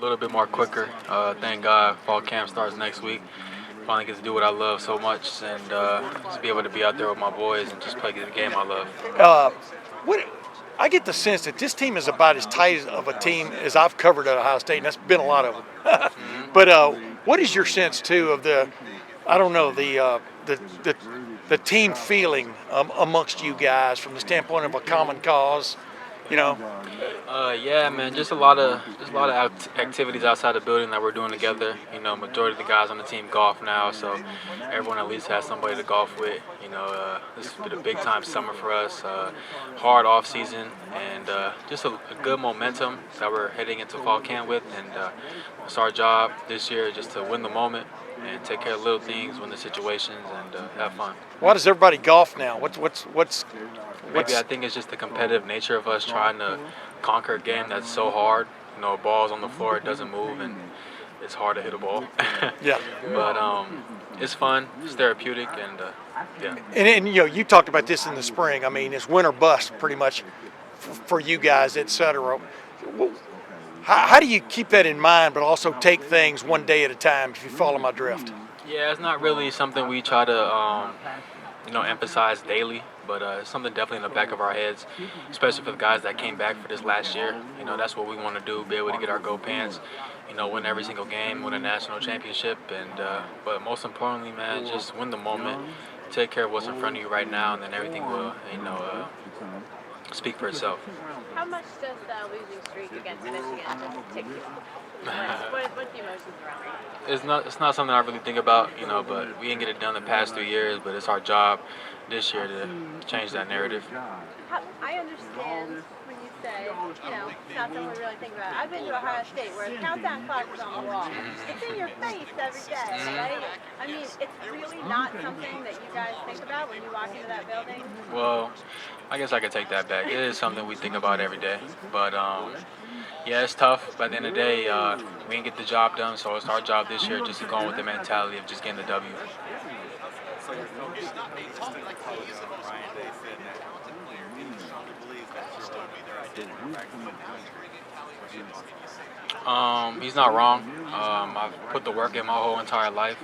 little bit more quicker. Thank God fall camp starts next week. Finally get to do what I love so much and just be able to be out there with my boys and just play the game I love. Uh, what I get the sense that this team is about as tight of a team as I've covered at Ohio State, and that's been a lot of them. But what is your sense too of the, I don't know, the team feeling amongst you guys from the standpoint of a common cause? You know, Yeah, man, just a lot of activities outside the building that we're doing together. Majority of the guys on the team golf now, so everyone at least has somebody to golf with. This has been a big time summer for us, hard off season, and just a good momentum that we're heading into fall camp with. And it's our job this year just to win the moment and take care of little things, win the situations, and have fun. why does everybody golf now? What's Maybe I think it's just the competitive nature of us trying to conquer a game that's so hard. Ball's on the floor, it doesn't move, and it's hard to hit a ball. yeah? But it's fun, it's therapeutic, and yeah. And you talked about this in the spring. I mean, it's win or bust pretty much for you guys, et cetera. How do you keep that in mind, but also take things one day at a time? If you follow my drift. Yeah, it's not really something we try to emphasize daily, but it's something definitely in the back of our heads, especially for the guys that came back for this last year. That's what we want to do, be able to get our go pants, win every single game, win a national championship, and but most importantly, man, just win the moment, take care of what's in front of you right now, and then everything will, speak for itself. How much does the losing streak against Michigan just tick you off? What's the emotions around it? It's not something I really think about, but we didn't get it done the past 3 years, but it's our job this year to change that narrative. I understand when you say, it's not something we really think about. I've been to Ohio State where the countdown clock is on the wall. It's in your face every day, right? I mean, it's really not something that you guys think about when you walk into that building? Well, I guess I could take that back. It is something we think about every day, but yeah, it's tough. But at the end of the day, we didn't get the job done, so it's our job this year just to go on with the mentality of just getting the W. He's not wrong. I've put the work in my whole entire life.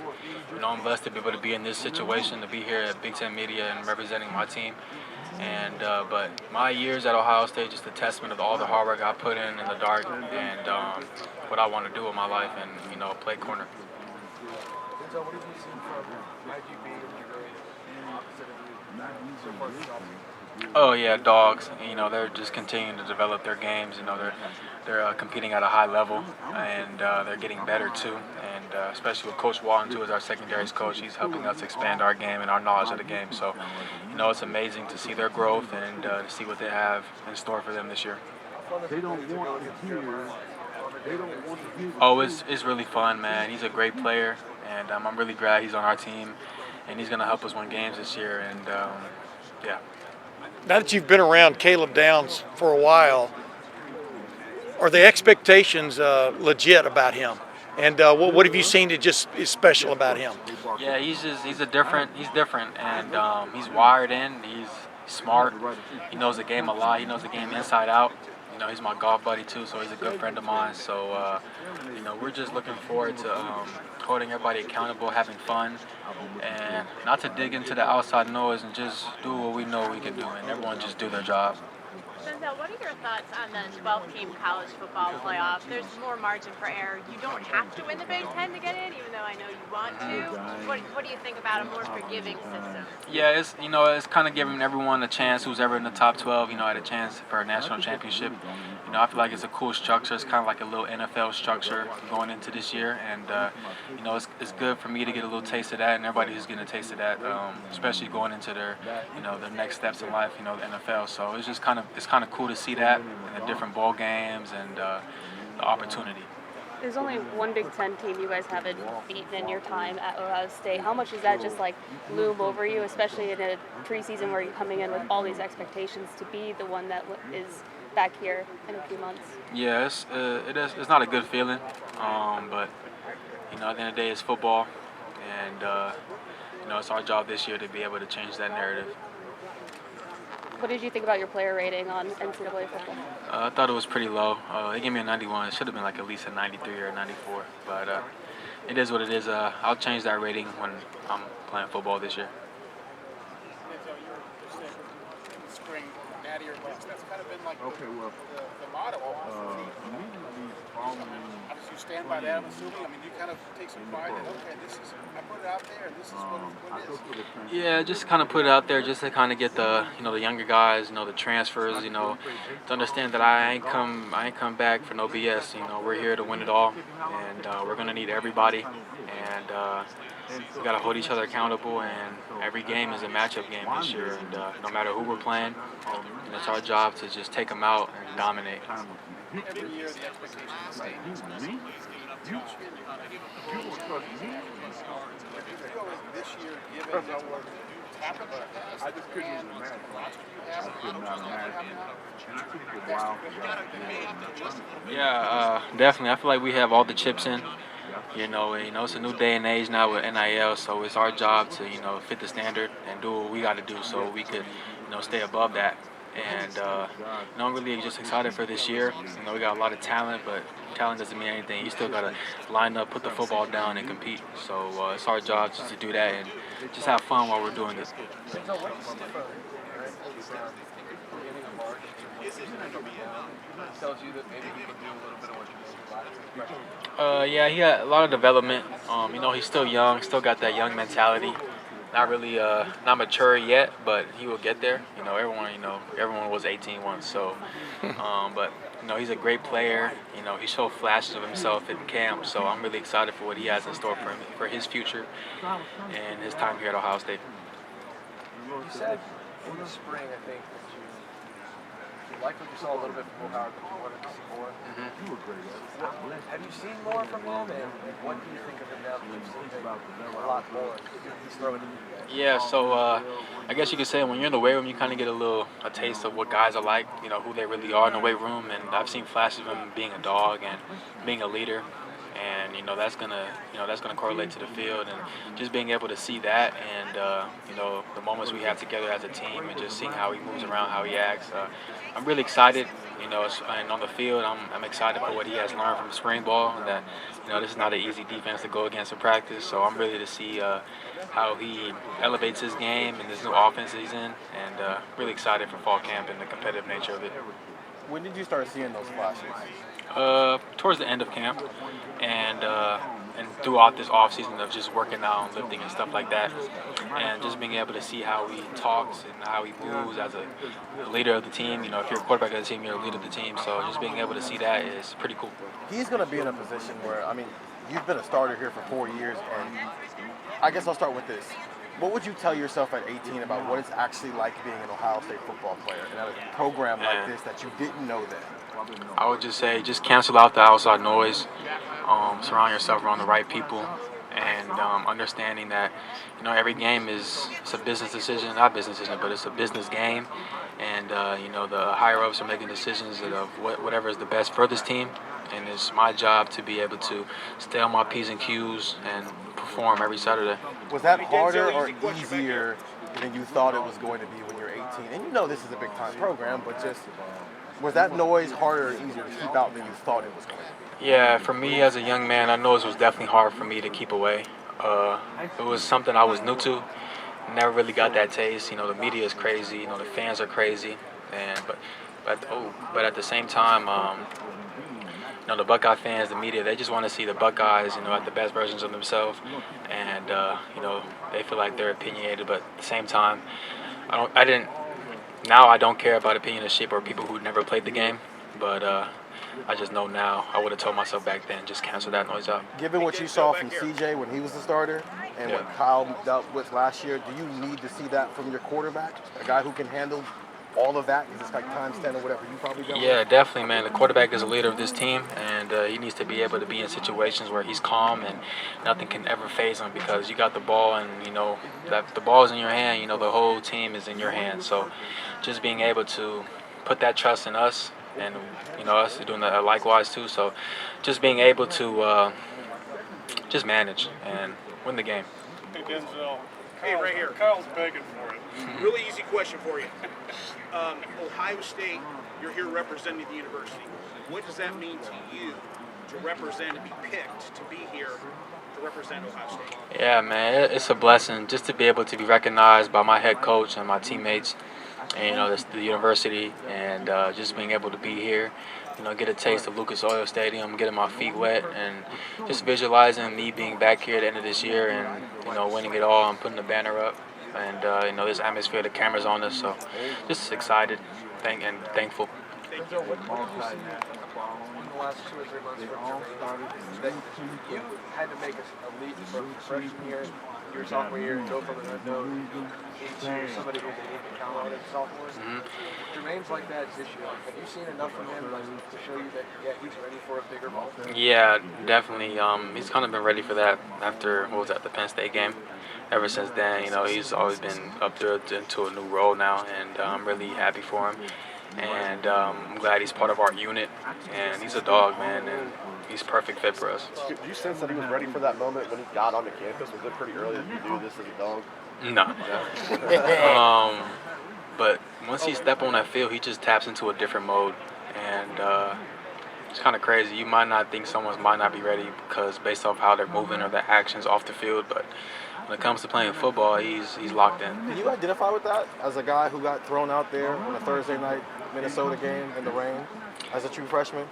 I'm blessed to be able to be in this situation, to be here at Big Ten Media and representing my team. And but my years at Ohio State just a testament of all the hard work I put in the dark and what I want to do with my life and play corner. Denzel, what have you seen from IGB Oh yeah, dogs. They're just continuing to develop their games. They're competing at a high level, and they're getting better too. And especially with Coach Walton too as our secondaries coach, he's helping us expand our game and our knowledge of the game. So, it's amazing to see their growth and to see what they have in store for them this year. They don't want to hear. Oh, it's really fun, man. He's a great player, and I'm really glad he's on our team, and he's going to help us win games this year. And yeah. Now that you've been around Caleb Downs for a while, are the expectations legit about him? And what have you seen that just is special about him? Yeah, he's different, and he's wired in. He's smart. He knows the game a lot. He knows the game inside out. He's my golf buddy too, so he's a good friend of mine. So, we're just looking forward to holding everybody accountable, having fun, and not to dig into the outside noise and just do what we know we can do, and everyone just do their job. Denzel, what are your thoughts on the 12-team college football playoff? There's more margin for error. You don't have to win the Big Ten to get in, even though I know you want to. What do you think about a more forgiving system? Yeah, it's kind of giving everyone a chance who's ever in the top 12, had a chance for a national championship. I feel like it's a cool structure. It's kind of like a little NFL structure going into this year, and it's good for me to get a little taste of that, and everybody who's getting a taste of that, especially going into their their next steps in life, the NFL. So it's just kind of cool to see that and the different bowl games and the opportunity. There's only one Big Ten team you guys haven't beaten in your time at Ohio State. How much does that just loom over you, especially in a preseason where you're coming in with all these expectations to be the one that is back here in a few months? Yeah, it's not a good feeling, but at the end of the day, it's football, and it's our job this year to be able to change that narrative. What did you think about your player rating on NCAA football? I thought it was pretty low. They gave me a 91. It should have been like at least a 93 or a 94. But it is what it is. I'll change that rating when I'm playing football this year. Spring, natty or bust. That's kind of been like the motto of you stand by that, I'm assuming. I mean, you kind of take some pride that, okay, this is, I put it out there, and this is what it is. Yeah, just kind of put it out there just to kind of get the the younger guys, the transfers, to understand that I ain't come back for no BS. We're here to win it all, and we're gonna need everybody, and we gotta hold each other accountable. And every game is a matchup game this year, and no matter who we're playing, it's our job to just take them out and dominate. Every year, the expectations are the same. This year, given what happened in the past, I just couldn't imagine. Yeah, definitely. I feel like we have all the chips in. It's a new day and age now with NIL, so it's our job to, fit the standard and do what we got to do so we could, stay above that. And I'm really just excited for this year. We got a lot of talent, but talent doesn't mean anything. You still got to line up, put the football down, and compete. So it's our job just to do that and just have fun while we're doing this. Tells you that maybe he can do a little bit of what you did. Yeah, he had a lot of development. He's still young, still got that young mentality. Not really, not mature yet, but he will get there. Everyone was 18 once, so. But he's a great player. He showed flashes of himself in camp, so I'm really excited for what he has in store for his future and his time here at Ohio State. You said in the spring, I think, that you liked what you saw a little bit from Howard, but you wanted to see more. Have you seen more from him, and what do you think of him now that you've seen him a lot more? He's throwing it. Yeah, so I guess you could say when you're in the weight room, you kind of get a taste of what guys are like, who they really are in the weight room. And I've seen flashes of him being a dog and being a leader, and that's gonna correlate to the field. And just being able to see that, and the moments we have together as a team, and just seeing how he moves around, how he acts, I'm really excited. And on the field, I'm excited for what he has learned from spring ball, and that this is not an easy defense to go against in practice. So I'm ready to see how he elevates his game and this new offense he's in, and really excited for fall camp and the competitive nature of it. When did you start seeing those flashes? Towards the end of camp, and throughout this off season of just working out and lifting and stuff like that, and just being able to see how he talks and how he moves as a leader of the team. If you're a quarterback of the team, you're a leader of the team. So just being able to see that is pretty cool. He's going to be in a position where, you've been a starter here for 4 years, and I guess I'll start with this. What would you tell yourself at 18 about what it's actually like being an Ohio State football player and at a program like this that you didn't know then? I would just say, just cancel out the outside noise, surround yourself around the right people, and understanding that, every game it's a business decision, not business decision, but it's a business game, and the higher ups are making decisions of whatever is the best for this team, and it's my job to be able to stay on my P's and Q's and perform every Saturday. Was that harder or easier than you thought it was going to be when you're 18? And this is a big time program, but just was that noise harder or easier to keep out than you thought it was going to be? Yeah, for me as a young man, I know it was definitely hard for me to keep away. It was something I was new to. Never really got that taste. The media is crazy. The fans are crazy. But at the same time, the Buckeye fans, the media, they just want to see the Buckeyes, at the best versions of themselves, and they feel like they're opinionated. But at the same time, Now I don't care about opinionship or people who never played the game, but I just know now. I would have told myself back then, just cancel that noise out. Given what you saw from CJ when he was the starter and what Kyle dealt with last year, do you need to see that from your quarterback? A guy who can handle all of that? Because it's like times 10 or whatever you probably dealt with? Yeah, definitely, man. The quarterback is a leader of this team, and he needs to be able to be in situations where he's calm and nothing can ever faze him, because you got the ball, and that the ball is in your hand. The whole team is in your hands. So just being able to put that trust in us, and us doing that likewise too. So just being able to just manage and win the game. Hey, Denzel, Hey, right here. Kyle's begging for it. Really easy question for you. Ohio State, you're here representing the university. What does that mean to you to represent and be picked to be here to represent Ohio State? Yeah, man, it's a blessing just to be able to be recognized by my head coach and my teammates, and the university, and just being able to be here. Get a taste of Lucas Oil Stadium, getting my feet wet, and just visualizing me being back here at the end of this year and winning it all and putting the banner up, and this atmosphere, the cameras on us, so just excited, and thankful. Denzel, what have you seen in the last 2 or 3 months from Jermaine that you had to make a leap from freshman year, your sophomore year, and go from an unknown into somebody who's able to count on as a sophomore? Jermaine's like that this year. Have you seen enough from him to show you that, yeah, he's ready for a bigger ball? Yeah, definitely. He's kind of been ready for that after, the Penn State game. Ever since then, he's always been up there into a new role now, and I'm really happy for him. And I'm glad he's part of our unit, and he's a dog, man, and he's perfect fit for us. Did you sense that he was ready for that moment when he got onto campus? Was it pretty early that you knew this as a dog? No. But once he steps on that field, he just taps into a different mode, and it's kind of crazy. You might not think someone might not be ready because based off how they're moving or their actions off the field, but when it comes to playing football, he's locked in. Can you identify with that as a guy who got thrown out there on a Thursday night Minnesota game in the rain as a true freshman?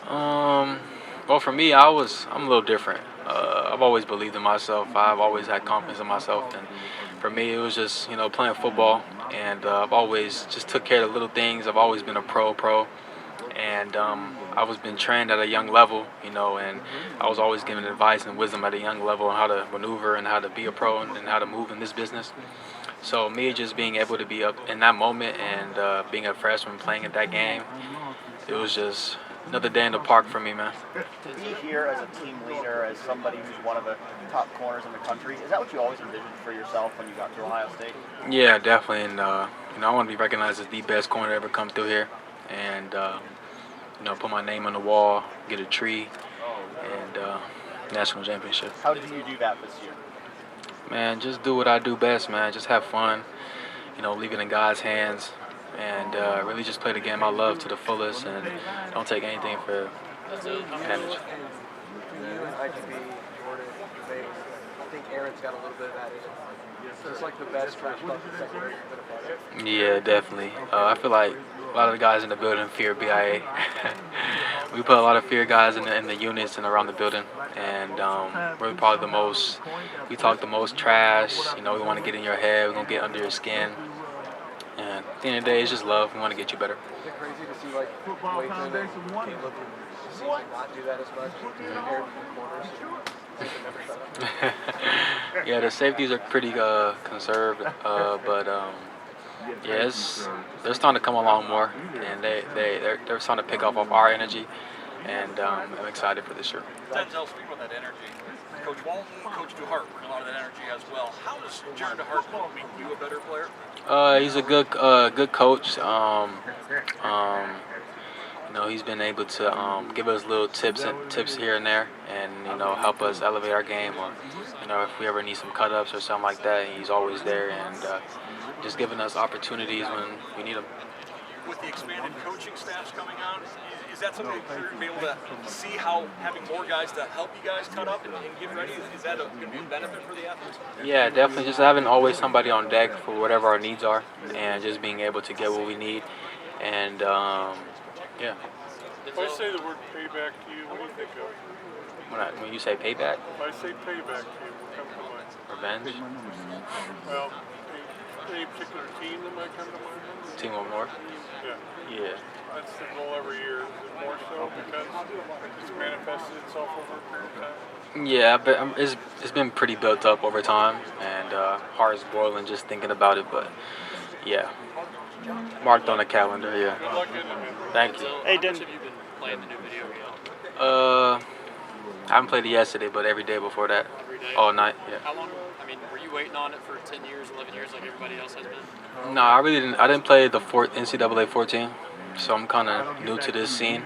Well, for me, I'm a little different. I've always believed in myself. I've always had confidence in myself, and for me, it was just playing football, and I've always just took care of the little things. I've always been a pro, and I was been trained at a young level, and I was always given advice and wisdom at a young level on how to maneuver and how to be a pro and how to move in this business. So me just being able to be up in that moment and being a freshman playing at that game, it was just another day in the park for me, man. To be here as a team leader, as somebody who's one of the top corners in the country, is that what you always envisioned for yourself when you got to Ohio State? Yeah, definitely, and I want to be recognized as the best corner to ever come through here, and put my name on the wall, get a tree, and national championship. How did you do that this year? Man, just do what I do best, man. Just have fun, leave it in God's hands, and really just play the game I love to the fullest, and don't take anything for advantage. I could be Jordan, Jermaine. I think Aaron's got a little bit of that in him. Just like the best trash bucket secondary you've been a part of. Yeah, definitely. I feel like a lot of the guys in the building fear BIA. We put a lot of fear guys in the units and around the building, and we're probably the most. We talk the most trash. We want to get in your head. We're gonna get under your skin. And at the end of the day, it's just love. We want to get you better. Is it crazy to see Lathan and Caleb seem to not do that as much? Compared to the corners. Yeah, the safeties are pretty conserved, but yeah, they're starting to come along more, and they're starting to pick off of our energy, and I'm excited for this year. Denzel, speaking of that energy, Coach Walton, Coach DeHart bring a lot of that energy as well. How does Jaron DeHart make you a better player? He's a good coach. He's been able to give us little tips here and there, and help us elevate our game, or if we ever need some cut-ups or something like that, he's always there, and just giving us opportunities when we need them. With the expanded coaching staffs coming on, is that something that you're going to be able to see how having more guys to help you guys cut up and get ready, is that going to be a benefit for the athletes? Yeah, definitely. Just having always somebody on deck for whatever our needs are, and just being able to get what we need, and yeah. If I say the word payback to you, what do you think of? When you say payback? If I say payback to you, what comes to mind? Revenge? Well, any particular team that might come to mind? Team up north? Yeah. That's the goal every year. Is it more so because it's manifested itself over a period of time? Yeah, but it's been pretty built up over time, and heart's boiling just thinking about it, but yeah. Marked on the calendar, yeah. Good luck in it, man. Thank you. Hey, Denzel, have you been playing the new video game? I haven't played it yesterday, but every day before that. Every day? All night, yeah. How long, were you waiting on it for 10 years, 11 years like everybody else has been? No, I really didn't. I didn't play the NCAA 14, so I'm kind of new to this scene.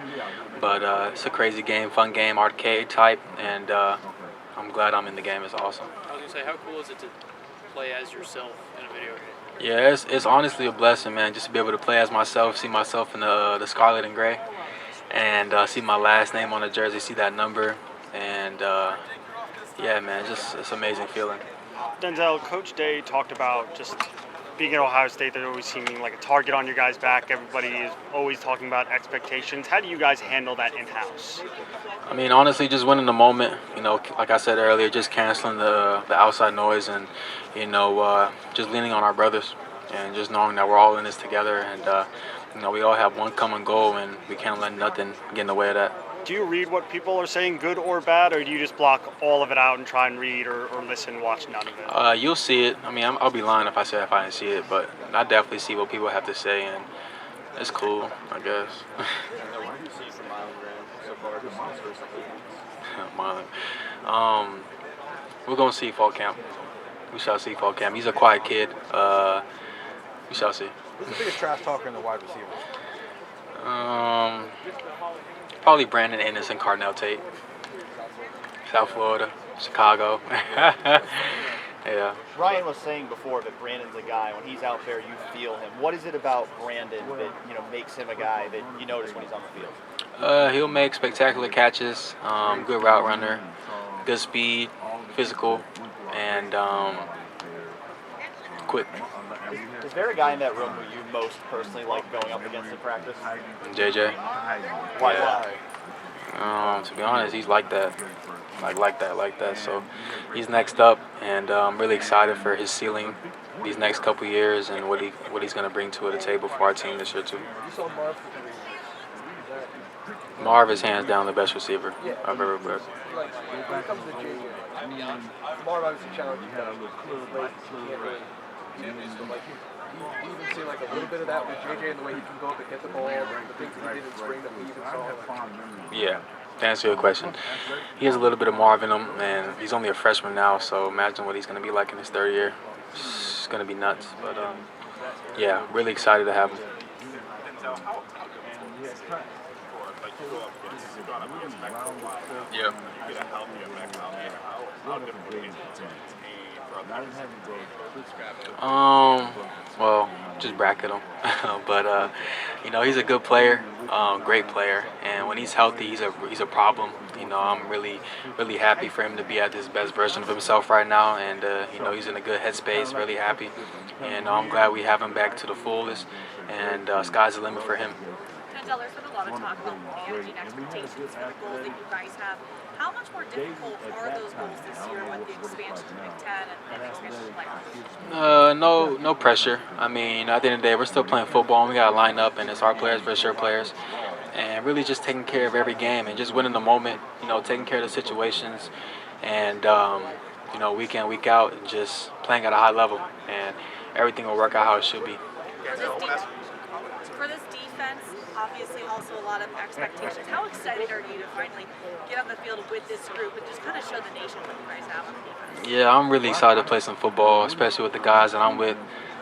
But it's a crazy game, fun game, arcade type, and I'm glad I'm in the game. It's awesome. I was going to say, how cool is it to play as yourself in a video game? Yeah, it's honestly a blessing, man, just to be able to play as myself, see myself in the scarlet and gray, and see my last name on the jersey, see that number, and yeah, man, it's an amazing feeling. Denzel, Coach Day talked about just being at Ohio State, there's always seeming like a target on your guys' back. Everybody is always talking about expectations. How do you guys handle that in-house? I mean, honestly, just winning the moment. You know, like I said earlier, just canceling the outside noise, and just leaning on our brothers, and just knowing that we're all in this together, and we all have one common goal, and we can't let nothing get in the way of that. Do you read what people are saying, good or bad, or do you just block all of it out and try and read or listen, watch none of it? You'll see it. I mean, I'll be lying if I say if I didn't see it, but I definitely see what people have to say, and it's cool, I guess. What do you see from Milan so far this first couple of weeks? Milan. We're going to see fall camp. We shall see fall camp. He's a quiet kid. We shall see. Who's the biggest trash talker in the wide receivers? Probably Brandon Ennis and Cardinal Tate. South Florida, Chicago. Yeah. Ryan was saying before that Brandon's a guy, when he's out there, you feel him. What is it about Brandon that makes him a guy that you notice when he's on the field? He'll make spectacular catches, good route runner, good speed, physical, and quick. Is there a guy in that room who you most personally like going up against in practice? JJ. Why? To be honest, he's like that. Like that. So he's next up, and I'm really excited for his ceiling these next couple years and what he's going to bring to the table for our team this year too. You saw Marv for 3 years. Marv is hands down the best receiver I've ever played. Like, when it comes to JJ, Marv obviously challenged you guys with late, he can't really do this, but like, you even see like a little bit of that with JJ and the way he can go up and hit the ball, the things that he did in spring that we even saw. Yeah, to answer your question, he has a little bit of Marv in him, and he's only a freshman now, so imagine what he's going to be like in his third year. It's going to be nuts, but yeah, really excited to have him. Yeah. Well, just bracket him. But he's a good player, great player, and when he's healthy, he's a problem. I'm really happy for him to be at his best version of himself right now, and he's in a good headspace, really happy, and I'm glad we have him back to the fullest, and sky's the limit for him. Denzel, there's been a lot of talk about managing expectations for the goals that you guys have. How much more difficult are those goals this year with the expansion to Big Ten and the expansion to playoffs? No pressure. I mean, at the end of the day, we're still playing football, and we got to line up, and it's our players versus your players. And really just taking care of every game and just winning the moment, taking care of the situations, and, week in, week out, and just playing at a high level. And everything will work out how it should be. For this defense, obviously also a lot of expectations. How excited are you to finally get on the field with this group and just kind of show the nation what you guys have on the defense? Yeah, I'm really excited to play some football, especially with the guys that I'm with.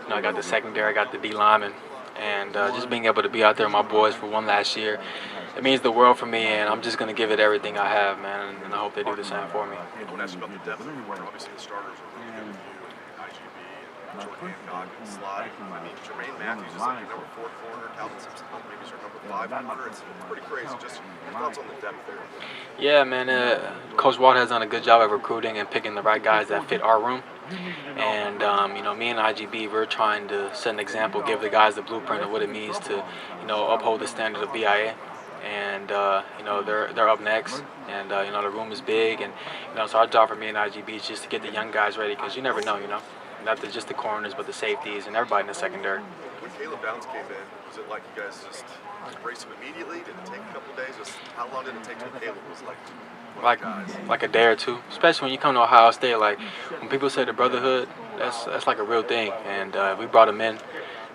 I got the secondary, I got the D lineman, and just being able to be out there with my boys for one last year, it means the world for me, and I'm just going to give it everything I have, man, and I hope they do the same for me. I want to ask about the depth. Obviously, the starters are really good with you, IGB, Jordan Hancock, and Slide. I mean, Jermaine Matthews is like your number 4 corner. Calvin Simpson maybe is your number 5 corner. It's pretty crazy. Just your thoughts on the depth there. Yeah, man. Coach Walt has done a good job of recruiting and picking the right guys that fit our room. And, me and IGB, we're trying to set an example, give the guys the blueprint of what it means to, uphold the standard of BIA. And, they're up next. And, the room is big. And, so our job for me and IGB is just to get the young guys ready because you never know, Not just the corners, but the safeties and everybody in the secondary. When Caleb Downs came in, was it like you guys just embraced him immediately? Did it take a couple of days? Just how long did it take till Caleb was like a day or two? Especially when you come to Ohio State, like when people say the brotherhood, that's like a real thing. And we brought him in,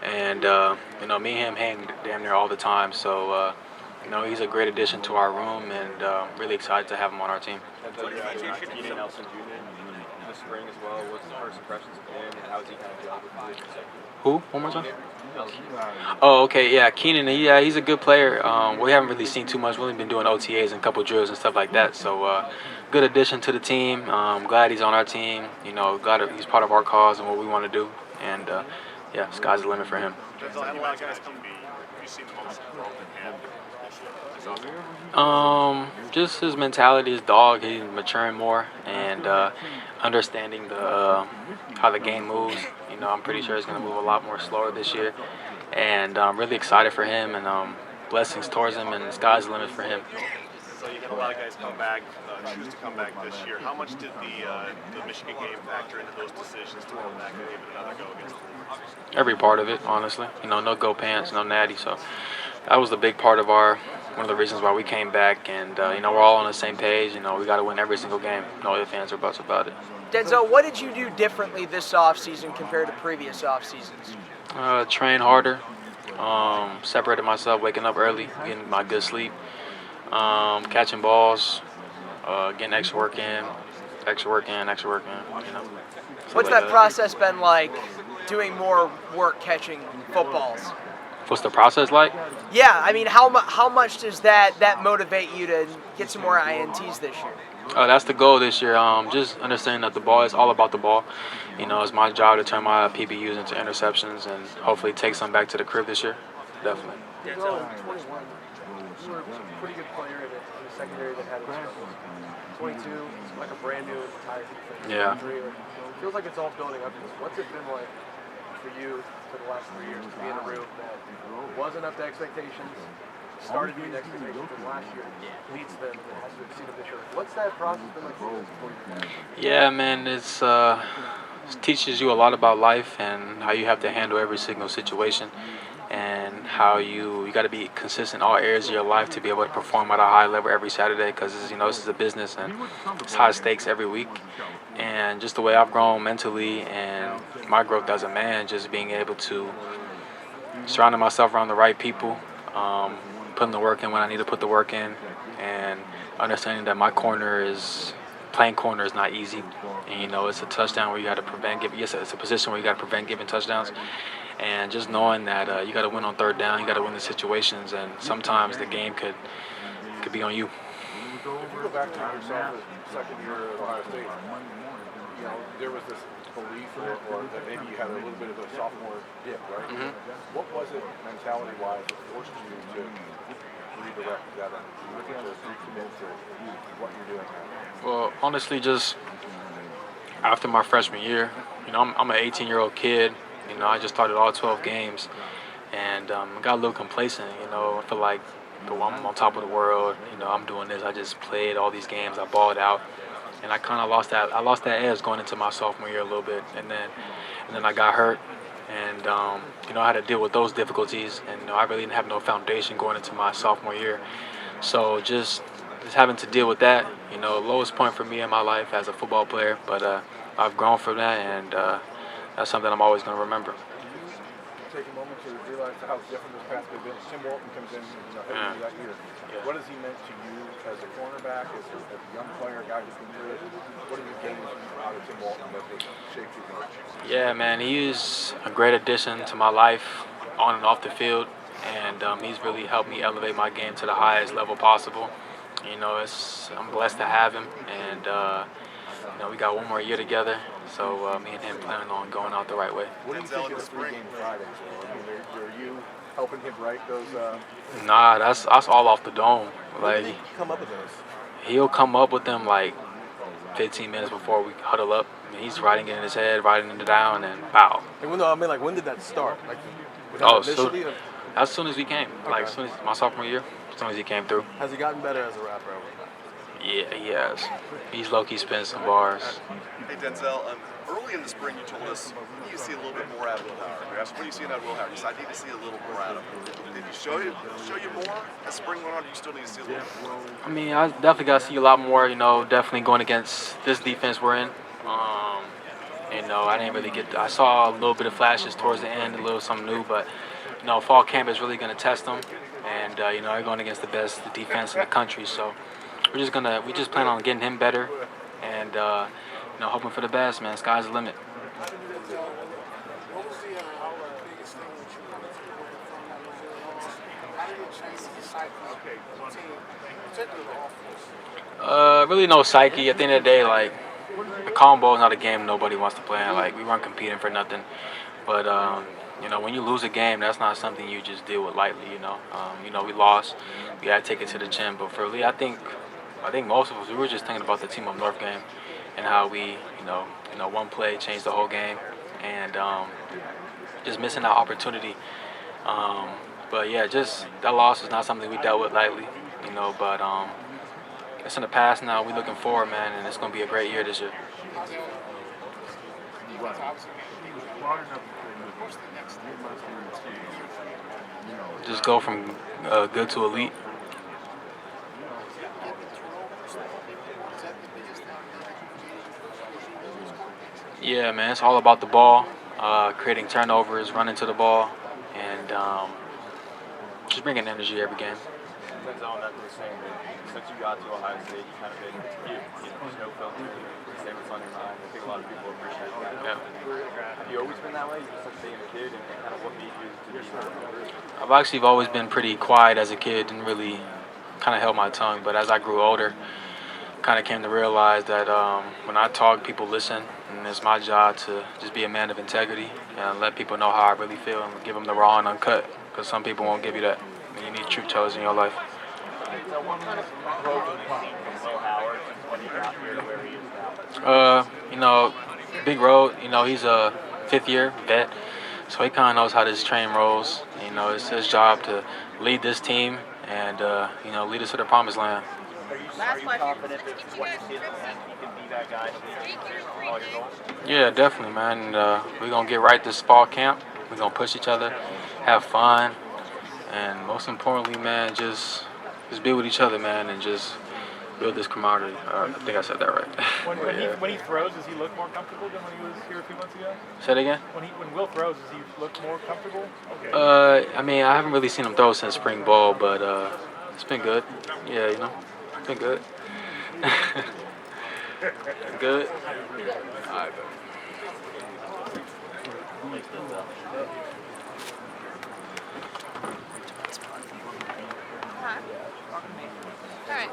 and me and him hang damn near all the time. So he's a great addition to our room, and really excited to have him on our team. the spring as well. What's the first impressions of him, and how has he kind of gelled with you? Who? One more time. Oh, okay, yeah, Keenan. Yeah, he's a good player. We haven't really seen too much. We've only been doing OTAs and a couple drills and stuff like that. So, good addition to the team. Glad he's on our team. You know, glad he's part of our cause and what we want to do. And yeah, sky's the limit for him. Denzel, had a lot of guys come to me. Have you seen the most growth in him this year? Just his mentality, his dog. He's maturing more and understanding the how the game moves. You know, I'm pretty sure he's going to move a lot more slower this year, and I'm really excited for him. And blessings towards him, and the sky's the limit for him. So you had a lot of guys come back, choose to come back this year. How much did the Michigan game factor into those decisions to come back and give it another go against them? Every part of it, honestly. You know, no go pants, no natty. So that was the big part of one of the reasons why we came back. And you know, we're all on the same page. You know, we got to win every single game. No ifs, ands, or buts about it. Denzel, what did you do differently this offseason compared to previous off seasons? Train harder. Separated myself, waking up early, getting my good sleep, catching balls, getting extra work in. You know. What's that process been like? Doing more work catching footballs. What's the process like? Yeah, I mean, how much does that motivate you to get some more INTs this year? That's the goal this year. Just understanding that the ball is all about the ball. You know, it's my job to turn my PBUs into interceptions and hopefully take some back to the crib this year. Definitely. Denzel, 21. You were a pretty good player in the secondary that had struggles. 22, like a brand new entire defense. Yeah. It feels like it's all building up to this. What's it been like for you for the last 3 years to be in a room that wasn't up to expectations, started meeting expectations, and last year leads them and has to exceed them this year? What's that process been like for you? Yeah, man, it teaches you a lot about life and how you have to handle every single situation, and how you got to be consistent in all areas of your life to be able to perform at a high level every Saturday, because you know, this is a business and it's high stakes every week. And just the way I've grown mentally and my growth as a man, just being able to surrounding myself around the right people, putting the work in when I need to put the work in, and understanding that playing corner is not easy. And you know, it's a touchdown where you got to prevent giving. Yes, it's a position where you got to prevent giving touchdowns. And just knowing that you got to win on third down, you got to win the situations, and sometimes the game could be on you. If you go back to yourself as second year at Ohio State, you know, there was this belief or that maybe you had a little bit of a sophomore dip, right? Mm-hmm. What was it mentality-wise that forced you to redirect that energy, to recommit to what you're doing now? Well, honestly, just after my freshman year, you know, I'm an 18-year-old kid. You know, I just started all 12 games, and got a little complacent. You know, I feel like I'm on top of the world. You know, I'm doing this. I just played all these games. I balled out, and I kind of lost that. I lost that edge going into my sophomore year a little bit, and then I got hurt, and you know, I had to deal with those difficulties, and you know, I really didn't have no foundation going into my sophomore year. So just having to deal with that. You know, lowest point for me in my life as a football player, but I've grown from that, and that's something I'm always going to remember. Take a moment to realize how different this path could have been. Tim Walton comes in, you know, heavily that year. Yeah. What has he meant to you as a cornerback, as a young player, a guy who's been through it? What have you gained out of Tim Walton that has shaped you much? Yeah, man, he is a great addition to my life on and off the field, and he's really helped me elevate my game to the highest level possible. You know, I'm blessed to have him, and you know, we got one more year together, so me and him planning on going out the right way. What do you think of the pregame Fridays? I mean, are you helping him write those? Nah, that's all off the dome. Like, He come up with those. he'll come up with them like 15 minutes before we huddle up. I mean, he's writing it in his head, writing it down, and pow. And when did that start? Like, was that Oh, initially? as soon as we came, like as soon as my sophomore year, as soon as he came through. Has he gotten better as a rapper over time? Yeah, he has. He's low-key spinning some bars. Hey Denzel, early in the spring you told us you need to see a little bit more out of Will Howard. We asked, what do you see in that Will Howard? You said, I need to see a little more out of him. Did he show you more as spring went on, or do you still need to see a little more? I mean, I definitely got to see a lot more, you know, definitely going against this defense we're in. You know, I didn't really I saw a little bit of flashes towards the end, a little something new, but, you know, fall camp is really going to test them. And, you know, they're going against the best defense in the country, so we just plan on getting him better and hoping for the best, man. Sky's the limit. What was the biggest thing that you wanted to win from that Missouri loss? How did it change the psyche of the team, particularly the offense? Really no psyche. At the end of the day, like, the combo is not a game nobody wants to play in. Like, we weren't competing for nothing. But, when you lose a game, that's not something you just deal with lightly, we lost. We had to take it to the chin. But for Lee, I think most of us, we were just thinking about the Team Up North game and how we, one play changed the whole game. And just missing that opportunity. But, yeah, just that loss is not something we dealt with lightly, but it's in the past now. We're looking forward, man, and it's going to be a great year this year. Just go from good to elite. Yeah, man, it's all about the ball, creating turnovers, running to the ball, and just bringing energy every game. Denzel, that's the same thing. Since you got to Ohio State, you kind of been, snow filter, same what's on your mind. I think a lot of people appreciate that. Yeah. Have you always been that way? You're such a big kid, and kind of what made you to be that? I've actually always been pretty quiet as a kid and really kind of held my tongue. But as I grew older, kind of came to realize that when I talk, people listen, and it's my job to just be a man of integrity and let people know how I really feel and give them the raw and uncut, because some people won't give you that. And you need truth tellers in your life. So what kind of growth have you seen from Will Howard when he got here to where he is now? Big road. He's a fifth-year vet, so he kind of knows how this train rolls. It's his job to lead this team and lead us to the promised land. Are you confident that what you see at the end, he can be that guy to lead you all your goals? Yeah, definitely, man. We're gonna get right this fall camp. We're gonna push each other, have fun, and most importantly, man, just be with each other, man, and just build this camaraderie. I think I said that right. When he throws, does he look more comfortable than when he was here a few months ago? Say it again? When Will throws, does he look more comfortable? Okay. I haven't really seen him throw since spring ball, but it's been good. Yeah, it's been good. Good. All right, bro. All right.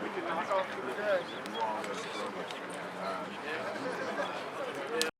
We can knock off the